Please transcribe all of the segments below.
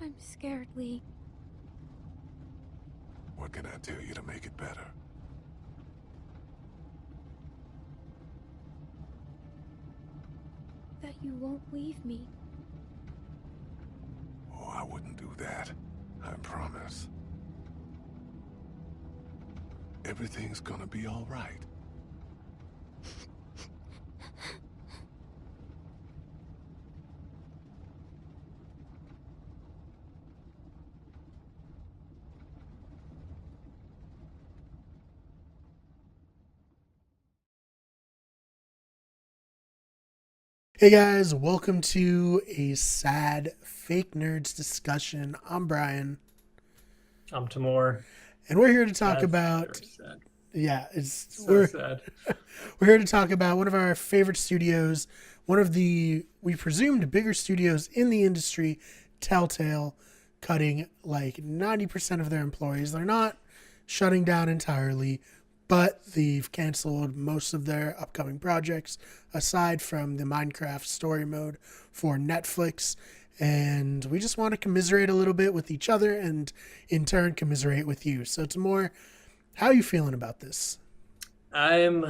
I'm scared, Lee. What can I tell you to make it better? That you won't leave me. Oh, I wouldn't do that. I promise. Everything's gonna be all right. Hey guys, welcome to a sad fake nerds discussion. I'm Brian, I'm Tamur. and we're here to talk That's about very sad. we're Sad. we're here to talk about one of our favorite studios, one of the we presumed bigger studios in the industry, Telltale, cutting like 90% of their employees. They're not shutting down entirely, but they've canceled most of their upcoming projects, aside from the Minecraft story mode for Netflix. And we just want to commiserate a little bit with each other and in turn commiserate with you. So Tamur, how are you feeling about this? I'm,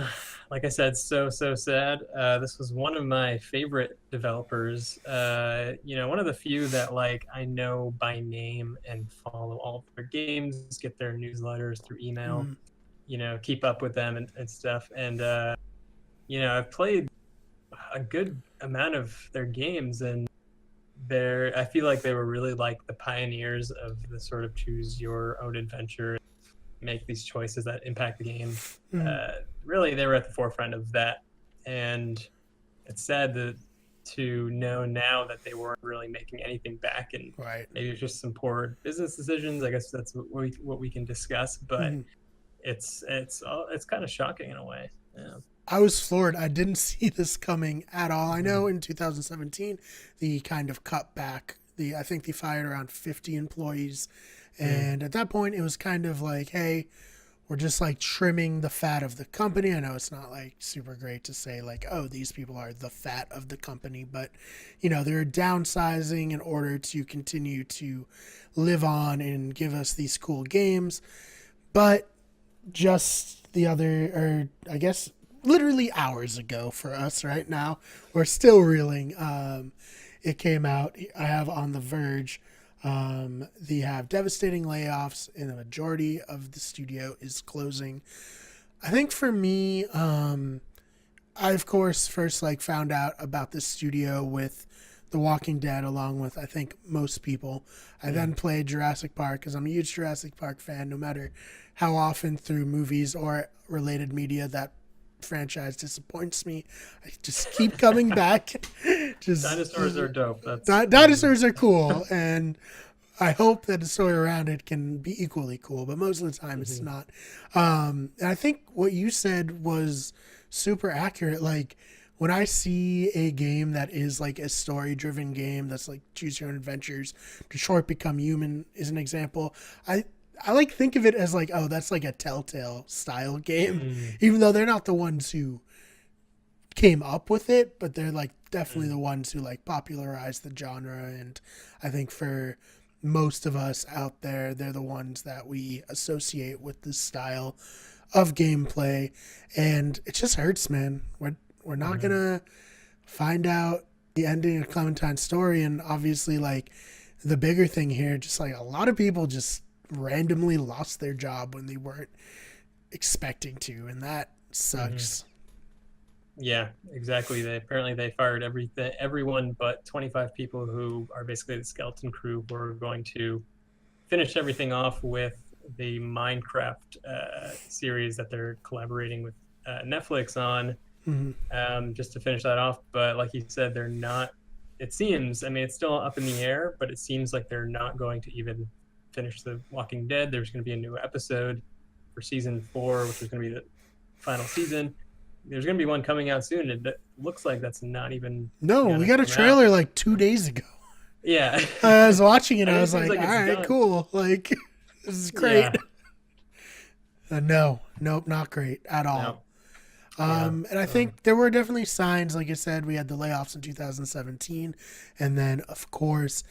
like I said, so sad. This was one of my favorite developers. One of the few that I know by name and follow all of their games, get their newsletters through email, keep up with them and stuff. And I've played a good amount of their games, and I feel like they were really like the pioneers of the sort of choose your own adventure, make these choices that impact the game. Really, they were at the forefront of that, and it's sad to know now that they weren't really making anything back, and Right. maybe it's just some poor business decisions. I guess that's what we can discuss, but it's kind of shocking in a way. Yeah. I was floored. I didn't see this coming at all. I know in 2017, the kind of cut back, I think they fired around 50 employees. And at that point, it was kind of like, hey, we're just like trimming the fat of the company. I know it's not like super great to say like, oh, these people are the fat of the company, but they're downsizing in order to continue to live on and give us these cool games. But just I guess literally hours ago for us right now, we're still reeling. It came out, I have on The Verge, they have devastating layoffs and the majority of the studio is closing. I think for me, I of course first found out about this studio with The Walking Dead, along with I think most people. I then played Jurassic Park because I'm a huge Jurassic Park fan, no matter how often through movies or related media that franchise disappoints me. I just keep coming back. Dinosaurs are dope. Dinosaurs are cool, and I hope that the story around it can be equally cool, but most of the time it's not. And I think what you said was super accurate. Like, when I see a game that is like a story-driven game that's like choose your own adventures, Detroit Become Human is an example. I think of it as like, oh, that's like a Telltale style game, even though they're not the ones who came up with it, but they're like definitely the ones who like popularized the genre. And I think for most of us out there, they're the ones that we associate with this style of gameplay. And it just hurts, man. We're not gonna find out the ending of Clementine's story. And obviously, like, the bigger thing here, just like a lot of people just randomly lost their job when they weren't expecting to, and that sucks. Yeah, exactly. They fired everyone but 25 people who are basically the skeleton crew, who are going to finish everything off with the Minecraft series that they're collaborating with Netflix on, just to finish that off. But like you said, they're not. It seems, I mean, it's still up in the air, but it seems like they're not going to even finish The Walking Dead. There's going to be a new episode for season 4, which is going to be the final season. There's going to be one coming out soon. It looks like that's not even. No, we got a trailer like 2 days ago. Yeah. I was watching it. I was like, like all right, done. Cool. Like, this is great. Yeah. Nope, not great at all. Yeah. And I think there were definitely signs. Like I said, we had the layoffs in 2017, and then of course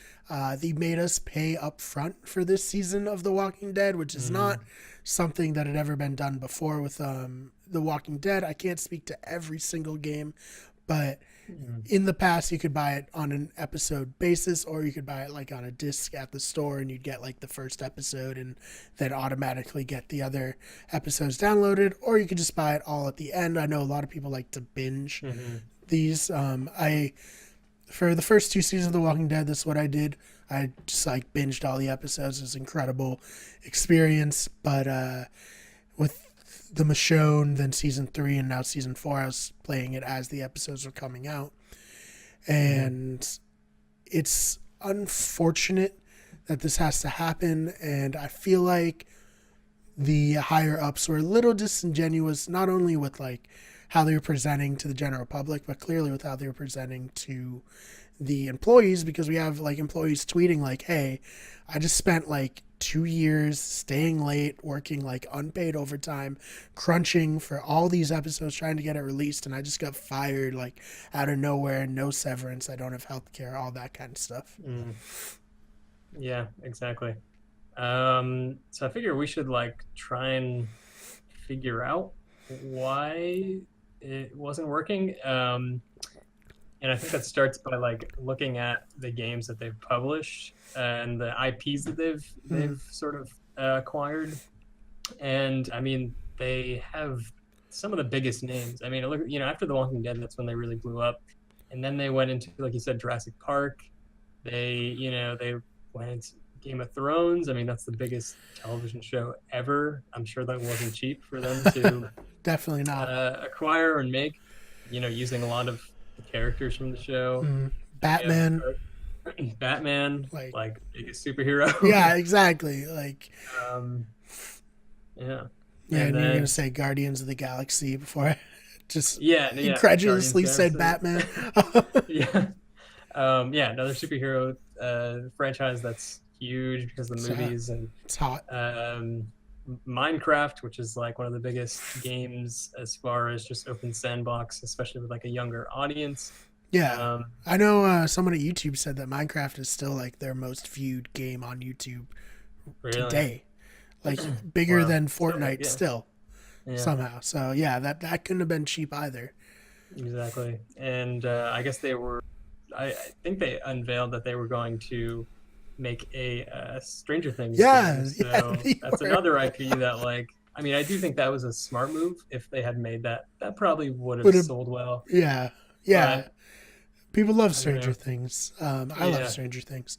they made us pay up front for this season of The Walking Dead, which is not something that had ever been done before with The Walking Dead. I can't speak to every single game, but in the past you could buy it on an episode basis, or you could buy it like on a disc at the store, and you'd get like the first episode and then automatically get the other episodes downloaded, or you could just buy it all at the end. I know a lot of people like to binge these. I For the first 2 seasons of The Walking Dead, that's what I did. I just like binged all the episodes. It was an incredible experience. But with the Michonne, then season 3, and now season 4, I was playing it as the episodes were coming out. And it's unfortunate that this has to happen. And I feel like the higher ups were a little disingenuous, not only with like how they were presenting to the general public, but clearly with how they were presenting to the employees, because we have like employees tweeting like, hey, I just spent like 2 years staying late, working like unpaid overtime, crunching for all these episodes, trying to get it released, and I just got fired like out of nowhere, no severance, I don't have health care, all that kind of stuff. Yeah, exactly. So I figure we should like try and figure out why it wasn't working. And I think that starts by like looking at the games that they've published and the IPs that they've sort of acquired. And I mean, they have some of the biggest names. I mean, look, after The Walking Dead, that's when they really blew up. And then they went into, like you said, Jurassic Park. They went into Game of Thrones. I mean, that's the biggest television show ever. I'm sure that wasn't cheap for them to definitely not acquire and make, using a lot of the characters from the show. Batman, like biggest superhero. Yeah, exactly. Like yeah, and you're gonna say Guardians of the Galaxy before I just incredulously said Batman. Another superhero franchise that's huge because of the movies, and it's hot. Minecraft, which is like one of the biggest games as far as just open sandbox, especially with like a younger audience. Yeah, I know someone at YouTube said that Minecraft is still like their most viewed game on YouTube today, like bigger than Fortnite still somehow. So yeah, that couldn't have been cheap either. Exactly, and I guess I think they unveiled that they were going to make a Stranger Things game. So that's another IP that, like, I mean, I do think that was a smart move. If they had made that probably would have sold well. Yeah. But people love Stranger Things. I love Stranger Things.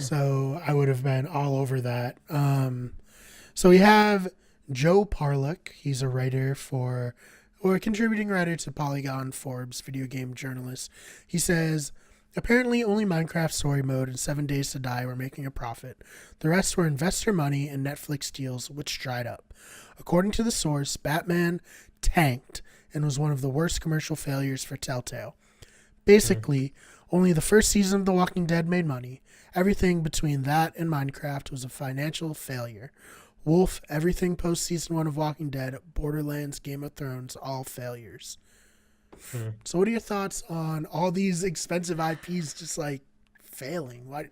So I would have been all over that. So we have Joe Parlock. He's a writer or a contributing writer to Polygon, Forbes, video game journalist. He says, apparently only Minecraft Story Mode and 7 Days to Die were making a profit. The rest were investor money and Netflix deals, which dried up. According to the source, Batman tanked and was one of the worst commercial failures for Telltale. Basically, only the first season of The Walking Dead made money. Everything between that and Minecraft was a financial failure. Wolf, everything post season 1 of Walking Dead, Borderlands, Game of Thrones, all failures. So what are your thoughts on all these expensive IPs just like failing? What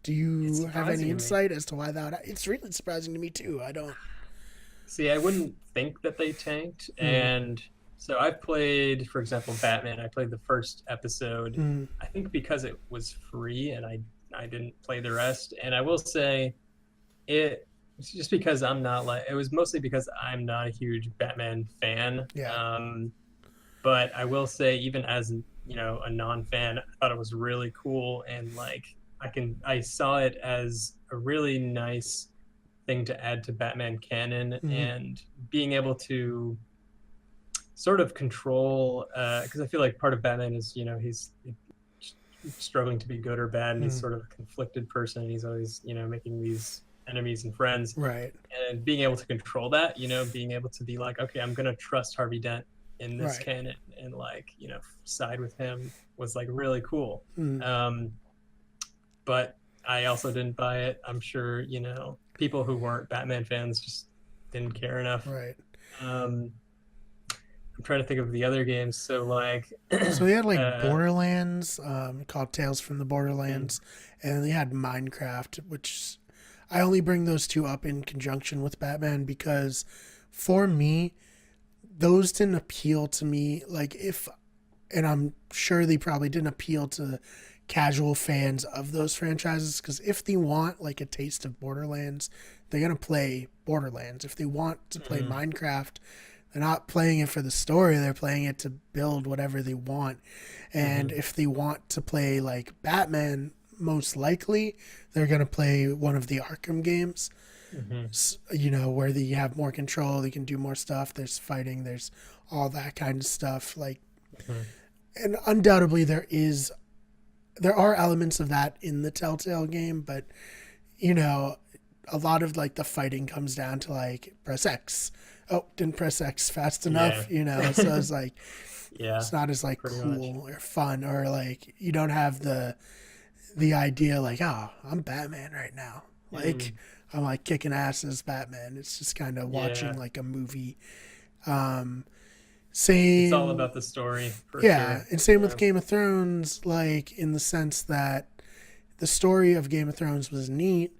do you have any insight as to why that? It's really surprising to me too. I don't see. I wouldn't think that they tanked. And so I've played, for example, Batman. I played the first episode. I think because it was free, and I didn't play the rest. And I will say, it's just because it was mostly because I'm not a huge Batman fan. But I will say, even as a non-fan, I thought it was really cool, and like I saw it as a really nice thing to add to Batman canon, and being able to sort of control, because I feel like part of Batman is he's struggling to be good or bad, and he's sort of a conflicted person, and he's always making these enemies and friends, right? And being able to control that, being able to be like, okay, I'm gonna trust Harvey Dent in this canon, and like side with him was like really cool. But I also didn't buy it. I'm sure people who weren't Batman fans just didn't care enough. Right. I'm trying to think of the other games. So like, So they had like uh, Borderlands, called Tales from the mm, Borderlands, and they had Minecraft, which I only bring those two up in conjunction with Batman because for me, those didn't appeal to me. Like if, and I'm sure they probably didn't appeal to casual fans of those franchises because if they want like a taste of Borderlands, they're gonna play Borderlands. If they want to play mm, Minecraft, they're not playing it for the story. They're playing it to build whatever they want. And mm, if they want to play like Batman, most likely they're gonna play one of the Arkham games. mm, You know, where they have more control, they can do more stuff. There's fighting, there's all that kind of stuff. Like, mm, and undoubtedly there are elements of that in the Telltale game, but you know, a lot of like the fighting comes down to like press X. Oh, didn't press X fast yeah, enough, you know. So it's like yeah, it's not as like pretty much. cool or fun or like you don't have the idea like, oh, I'm Batman right now. Like Mm, I'm like kicking ass as Batman. It's just kind of watching yeah, like a movie. Um it's all same about the story for yeah, sure. and same with Yeah. Game of Thrones, like in the sense that the story of Game of Thrones was neat,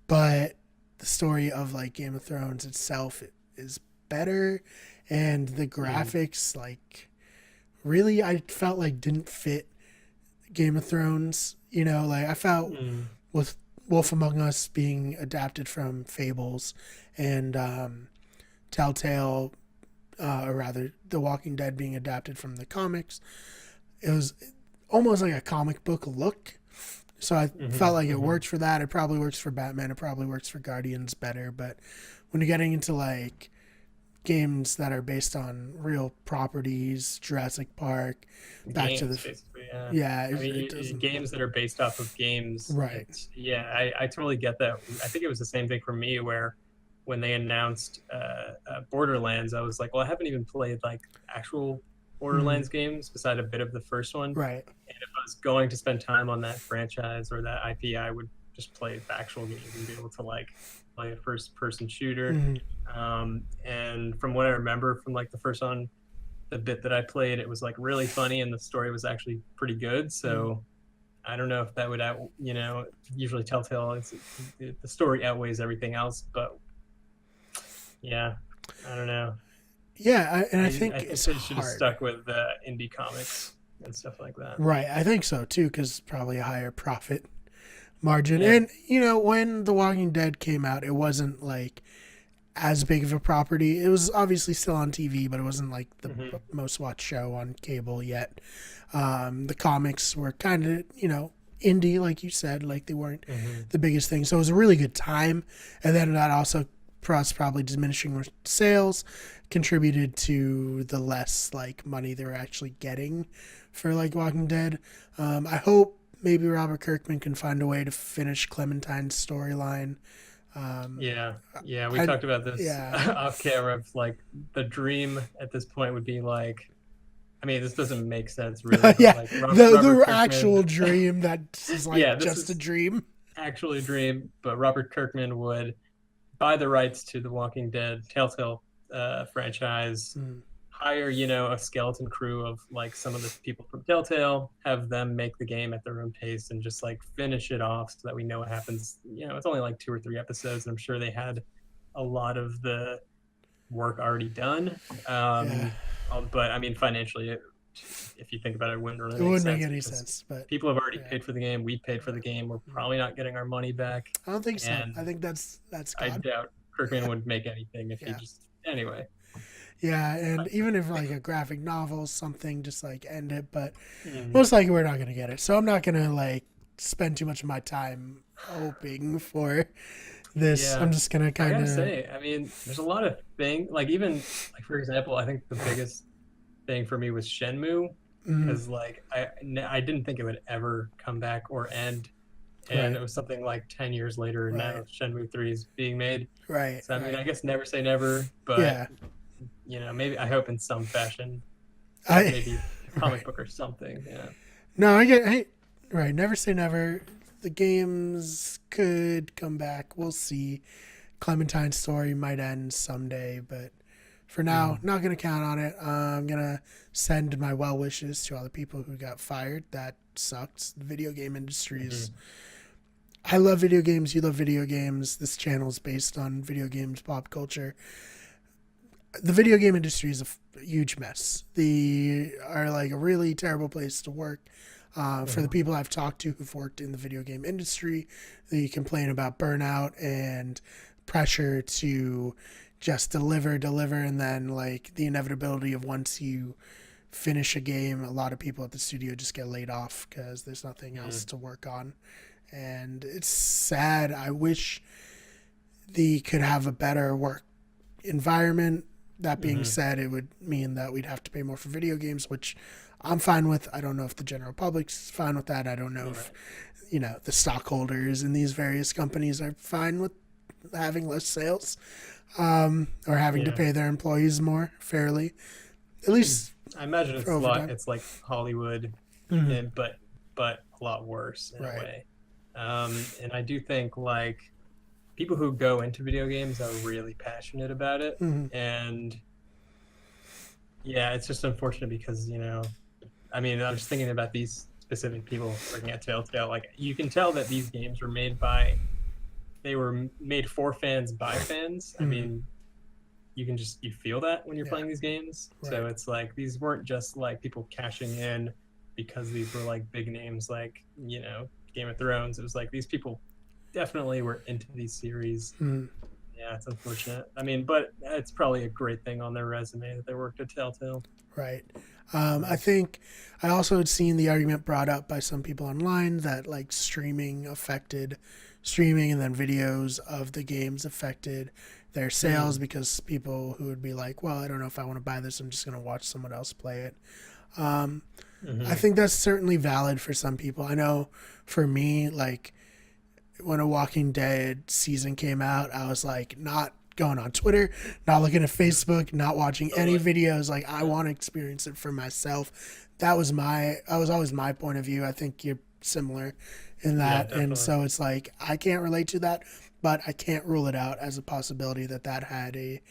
but the story of like Game of Thrones itself is better, and the Mm, graphics like really I felt like didn't fit Game of Thrones. You know, like I felt mm, with Wolf Among Us being adapted from Fables and Telltale, or rather, The Walking Dead being adapted from the comics. It was almost like a comic book look. So I felt mm, like it mm, worked for that. It probably works for Batman. It probably works for Guardians better. But when you're getting into like games that are based on real properties, Jurassic Park, Back to games, the basically. Yeah. yeah, I mean, it doesn't games that are based off of games. right. It's yeah, I totally get that. I think it was the same thing for me where when they announced Borderlands, I was like, well, I haven't even played like actual Mm, Borderlands games beside a bit of the first one. right. And if I was going to spend time on that franchise or that IP, I would just play the actual games and be able to like play a first person shooter. Mm, And from what I remember from like the first one, the bit that I played, it was like really funny and the story was actually pretty good. mm. So I don't know if that would usually Telltale, the story outweighs everything else, but yeah, I don't know. Yeah, and I I think think it's they should have hard. stuck with indie comics and stuff like that. Right, I think so too, because probably a higher profit margin. Yeah. And you know, when The Walking Dead came out, it wasn't like as big of a property. It was obviously still on TV, but it wasn't like the Hmm. most watched show on cable yet. The comics were kind of, you know, indie, like you said, like they weren't Hmm. the biggest thing. So it was a really good time. And then that also, plus probably diminishing sales, contributed to the less like money they were actually getting for like Walking Dead. I hope maybe Robert Kirkman can find a way to finish Clementine's storyline. Um, Yeah. Yeah. We I talked about this yeah off camera. Of like the dream at this point would be like, I mean, this doesn't make sense really, but yeah like the Robert actual Kirkman, dream that is like yeah, this just a is dream. actually a dream, but Robert Kirkman would buy the rights to the Walking Dead Telltale franchise, Mm, hire, a skeleton crew of like some of the people from Telltale, have them make the game at their own pace and just like finish it off so that we know what happens. It's only like 2 or 3 episodes, and I'm sure they had a lot of the work already done. yeah, But I mean, financially, if you think about it, it wouldn't really it make wouldn't make sense any because sense, but people have already yeah, paid for the game. We paid for the game. We're probably not getting our money back, I don't think so. and I think that's I gone. doubt Kirkman Yeah, would make anything if he yeah, just anyway. yeah, and even if like a graphic novel, something just like end it, but Mm, most likely we're not gonna get it. So I'm not gonna like spend too much of my time hoping for this. I'm yeah, just gonna I kind gotta of say, I mean, there's a lot of things. Like even like for example, I think the biggest thing for me was Shenmue mm, because like I didn't think it would ever come back or end, and right, it was something like 10 years later, and now right, Shenmue 3 is being made. right, So I mean, right. I guess never say never, but Yeah, maybe I hope in some fashion, I maybe a comic right. book or something. Yeah. No, I get. Hey, right. Never say never. The games could come back. We'll see. Clementine's story might end someday, but for now, not going to count on it. I'm going to send my well wishes to all the people who got fired. That sucks. The video game industry is. I love video games. You love video games. This channel is based on video games, pop culture. The video game industry is a huge mess. They are like a really terrible place to work. For the people I've talked to who've worked in the video game industry, they complain about burnout and pressure to just deliver, and then like the inevitability of once you finish a game, a lot of people at the studio just get laid off because there's nothing else to work on. And it's sad. I wish they could have a better work environment. That being said, it would mean that we'd have to pay more for video games, which I'm fine with. I don't know if the general public's fine with that. I don't know if, the stockholders in these various companies are fine with having less sales, or having to pay their employees more fairly. At least I imagine it's like Hollywood, but a lot worse in a way. And I do think like people who go into video games are really passionate about it, and it's just unfortunate because I'm just thinking about these specific people working at Telltale. Like you can tell that these games were made for fans by fans. I mean, you feel that when you're playing these games. Right. So it's like these weren't just like people cashing in because these were like big names like Game of Thrones. It was like these people definitely were into these series. Yeah, it's unfortunate. But it's probably a great thing on their resume that they worked at Telltale. Right. I think I also had seen the argument brought up by some people online that like streaming and then videos of the games affected their sales because people who would be like, well, I don't know if I want to buy this. I'm just going to watch someone else play it. I think that's certainly valid for some people. I know for me, like when a Walking Dead season came out, I was like not going on Twitter, not looking at Facebook, not watching any videos. Like I want to experience it for myself. That was always my point of view. I think you're similar in that. And so it's like, I can't relate to that, but I can't rule it out as a possibility that had a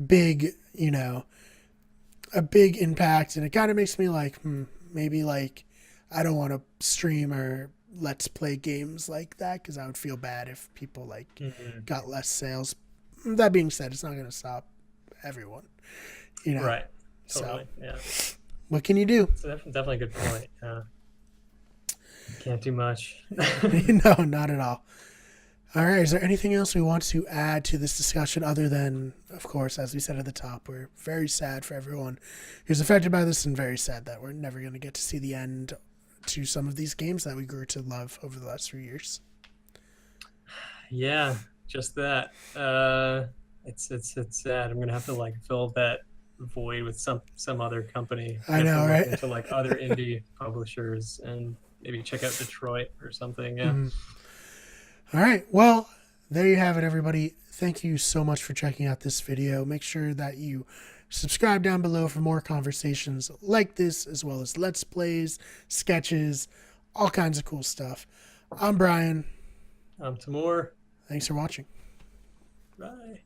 big, a big impact. And it kind of makes me like, maybe like I don't want to stream or let's play games like that because I would feel bad if people like got less sales. That being said, it's not going to stop everyone, Right. Totally. So, what can you do? It's definitely a good point. Can't do much. No, not at all. All right. Is there anything else we want to add to this discussion other than, of course, as we said at the top, we're very sad for everyone who's affected by this and very sad that we're never going to get to see the end to some of these games that we grew to love over the last 3 years. Yeah, just that. It's sad. I'm going to have to like fill that void with some other company. I know, right? Into like other indie publishers and maybe check out Detroit or something. Yeah. All right. Well, there you have it, everybody. Thank you so much for checking out this video. Make sure that you subscribe down below for more conversations like this, as well as Let's Plays, sketches, all kinds of cool stuff. I'm Brian. I'm Tamur. Thanks for watching. Bye.